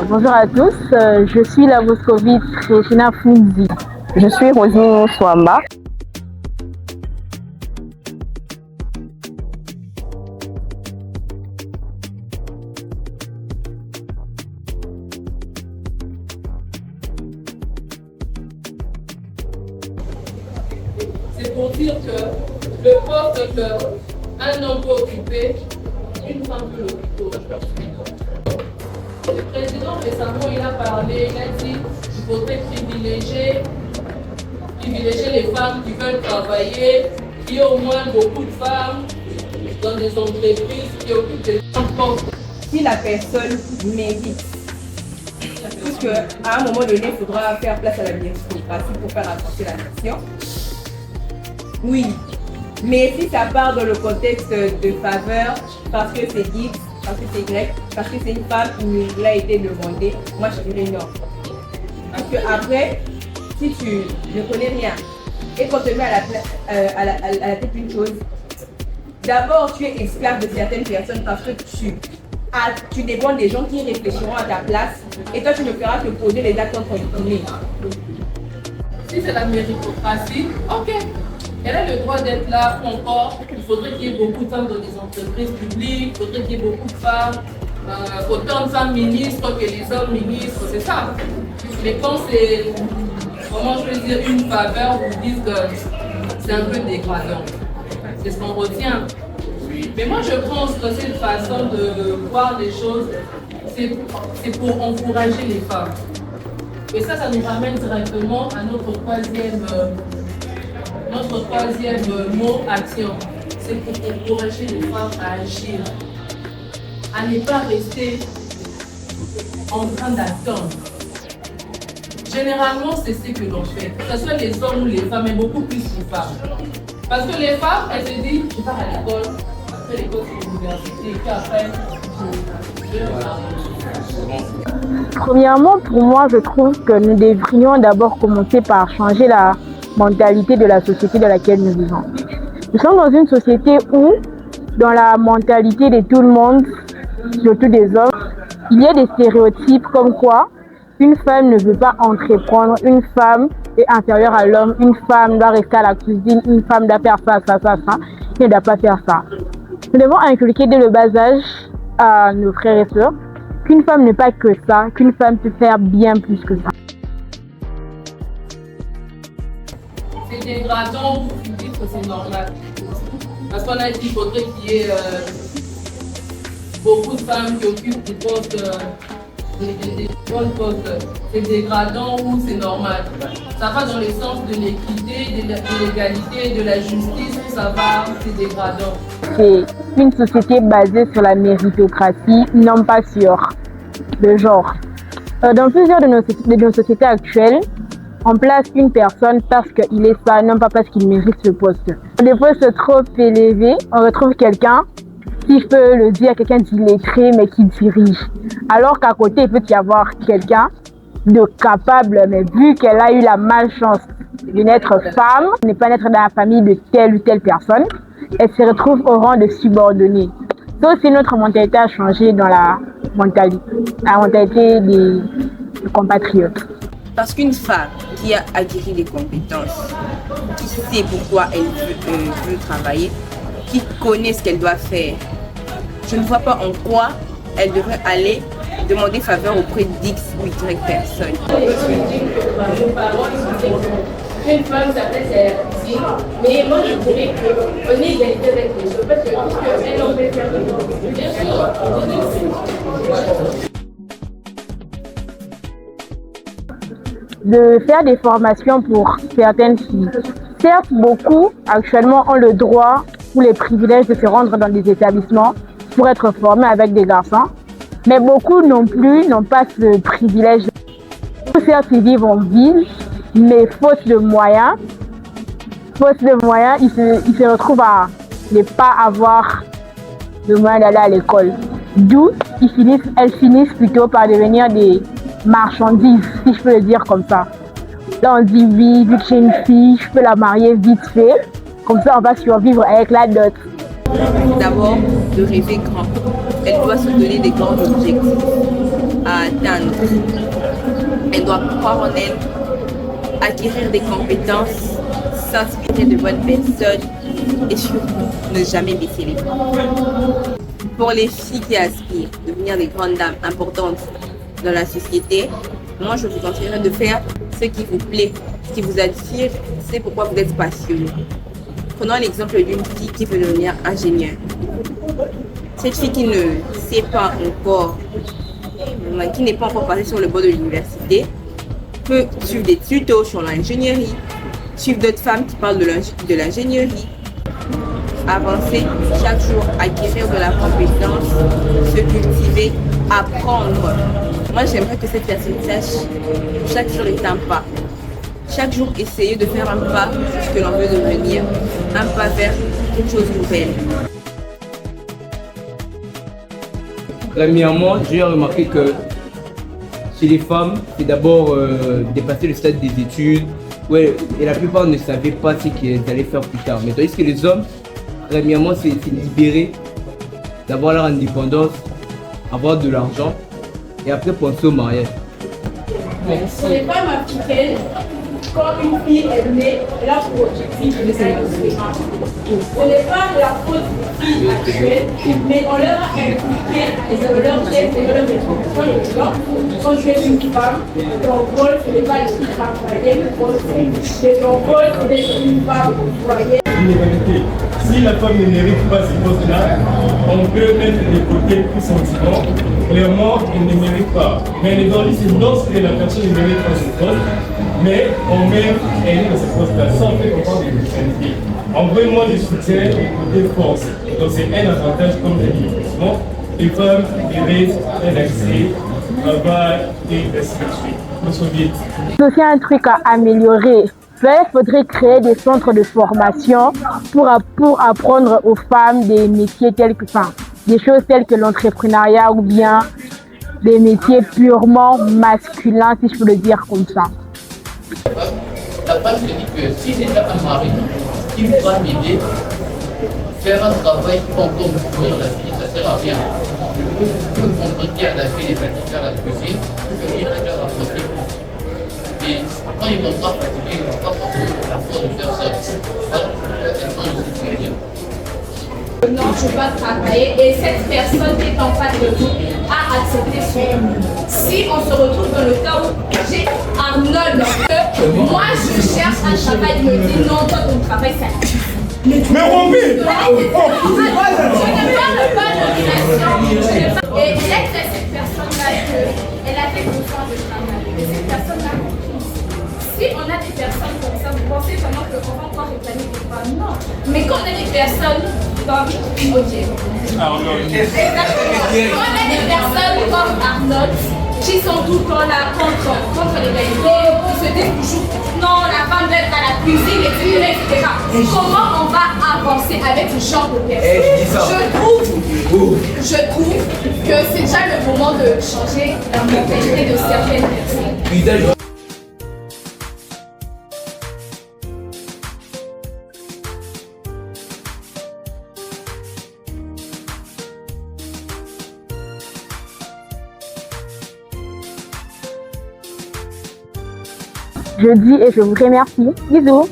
Bonjour à tous, je suis la Moscovite Regina Funzi. Je suis Rosine Swamba. C'est pour dire que le poste qu'un homme peut occuper, une femme peut l'occuper. Le président récemment il a parlé, il a dit qu'il faudrait privilégier les femmes qui veulent travailler, qu'il y ait au moins beaucoup de femmes dans des entreprises qui occupent des postes. Si la personne mérite, puisque à un moment donné, il faudra faire place à la méritocratie pour faire avancer la nation. Oui, mais si ça part dans le contexte de faveur, parce que c'est X, parce que c'est Y, parce que c'est une femme qui nous a été demandé, moi je dirais non. Parce que après, si tu ne connais rien et qu'on te met à la tête d'une chose, d'abord tu es esclave de certaines personnes parce que tu dépends des gens qui réfléchiront à ta place et toi tu ne feras que poser les actes entre guillemets. Si c'est la méritocratie, ok. Elle a le droit d'être là, ou encore, il faudrait qu'il y ait beaucoup de femmes dans des entreprises publiques, il faudrait qu'il y ait beaucoup de femmes, autant de femmes ministres que les hommes ministres, c'est ça. Mais quand c'est, comment je veux dire, une faveur, vous dites que c'est un peu dégradant. C'est ce qu'on retient. Mais moi je pense que cette façon de voir les choses, c'est pour encourager les femmes. Et ça nous ramène directement à notre troisième mot, action. C'est pour encourager les femmes à agir, à ne pas rester en train d'attendre. Généralement, c'est ce que l'on fait, que ce soit les hommes ou les femmes, mais beaucoup plus les femmes. Parce que les femmes, elles se disent, je pars à l'école, après l'école c'est l'université, et puis après, Premièrement, pour moi, je trouve que nous devrions d'abord commencer par changer la mentalité de la société dans laquelle nous vivons. Nous sommes dans une société où, dans la mentalité de tout le monde, surtout des hommes, il y a des stéréotypes comme quoi une femme ne veut pas entreprendre, une femme est inférieure à l'homme, une femme doit rester à la cuisine, une femme doit faire ça, elle ne doit pas faire ça. Nous devons inculquer dès le bas âge à nos frères et sœurs qu'une femme n'est pas que ça, qu'une femme peut faire bien plus que ça. C'est dégradant pour vous dire que c'est normal. Parce qu'on a dit qu'il faudrait qu'il y ait beaucoup de femmes qui occupent des postes, des bons postes. C'est dégradant ou c'est normal. Ça va dans le sens de l'équité, de l'égalité, de la justice, ça va, c'est dégradant. C'est une société basée sur la méritocratie, non pas sur le genre. Dans plusieurs de nos sociétés actuelles, on place une personne parce qu'il est ça, non pas parce qu'il mérite ce poste. Des postes trop élevés, on retrouve quelqu'un, si je peux le dire, quelqu'un d'illettré mais qui dirige. Alors qu'à côté, il peut y avoir quelqu'un de capable, mais vu qu'elle a eu la malchance de naître femme, ne pas naître dans la famille de telle ou telle personne, elle se retrouve au rang de subordonnée. Ça aussi, notre mentalité a changé dans la mentalité des compatriotes. Parce qu'une femme qui a acquis des compétences, qui sait pourquoi elle veut travailler, qui connaît ce qu'elle doit faire, je ne vois pas en quoi elle devrait aller demander faveur auprès d'X ou Y personnes. Une femme, ça peut être ici, mais moi je dirais qu'on est égalité avec les autres, parce que puisqu'elle en peut faire bien sûr, de faire des formations pour certaines filles. Certes, beaucoup actuellement ont le droit ou les privilèges de se rendre dans des établissements pour être formés avec des garçons, mais beaucoup n'ont pas ce privilège. Certes, ils vivent en ville, mais faute de moyens, ils se retrouvent à ne pas avoir le moyen d'aller à l'école. D'où elles finissent plutôt par devenir des marchandises, si je peux le dire comme ça. Là, on dit oui, vu que j'ai une fille, je peux la marier vite fait. Comme ça, on va survivre avec la dot. D'abord, de rêver grand. Elle doit se donner des grands objectifs à atteindre. Elle doit croire en elle, acquérir des compétences, s'inspirer de bonnes personnes et surtout ne jamais baisser les bras. Pour les filles qui aspirent à devenir des grandes dames importantes dans la société, moi je vous conseillerais de faire ce qui vous plaît, ce qui vous attire, c'est pourquoi vous êtes passionné. Prenons l'exemple d'une fille qui veut devenir ingénieure. Cette fille qui ne sait pas encore, qui n'est pas encore passée sur le bord de l'université, peut suivre des tutos sur l'ingénierie, suivre d'autres femmes qui parlent de l'ingénierie, avancer chaque jour, acquérir de la compétence, se cultiver, apprendre. Moi, j'aimerais que cette personne sache chaque jour est un pas. Chaque jour, essayer de faire un pas sur ce que l'on veut devenir, un pas vers quelque chose de nouvelle. Premièrement, j'ai remarqué que chez les femmes, c'est d'abord dépasser le stade des études. Ouais, et la plupart ne savaient pas ce qu'ils allaient faire plus tard. Mais tandis que les hommes, premièrement, c'est libérer, d'avoir leur indépendance, avoir de l'argent et après penser au mariage. Pour les femmes africaines, quand une fille est née, elle a pour objectif de s'instruire. Ce n'est pas la faute des filles actuelles, mais on leur a inculqué et ça veut leur dire que leur métropole, quand tu es une femme, ton rôle, ce n'est pas de travailler, c'est ton rôle d'être une femme foyer. Si la femme ne mérite pas ces postes-là, on peut mettre de côté tout sentiment. Clairement, elle ne mérite pas. Mais les ennuis, c'est lorsque la personne ne mérite pas ce poste, mais on met elle dans ce poste-là sans faire comprendre des difficultés. En vrai, moi, je soutiens le côté force. Donc, c'est un avantage, comme je dis. Les femmes méritent un accès, travail et ainsi de suite. C'est aussi un truc à améliorer. Il faudrait créer des centres de formation pour apprendre aux femmes des métiers des choses telles que l'entrepreneuriat ou bien des métiers purement masculins, si je peux le dire comme ça. La femme se dit que si j'ai déjà un mari qui va m'aider, faire un travail qui va encore me fournir la vie, ça ne sert à rien. Je peux m'entretenir à la fille, les pratiques à la cuisine, je peux venir à la pratique. Et quand ils vont pas pratiquer, ils ne vont pas forcément la force de faire ça. Non, je ne peux pas travailler et cette personne qui est en face de nous a accepté son nom. Si on se retrouve dans le cas où j'ai Arnold, que moi je cherche un travail, il me dit non, toi ton travail ça. Mais Romy! Je ne parle pas de relation. Et peut-être que cette personne-là, elle a fait besoin de travail. Et cette personne-là, si on a des personnes comme ça, vous pensez vraiment qu'on va pouvoir réclamer des femmes? Non. Mais quand on a des personnes comme Arnold, quand on a des personnes comme Arnold qui sont tout le temps là contre l'égalité, qui se disent toujours non, la femme doit être à la cuisine, etc. Comment on va avancer avec ce genre de personnes? Je trouve que c'est déjà le moment de changer la mentalité de certaines personnes. Je dis et je vous remercie. Bisous.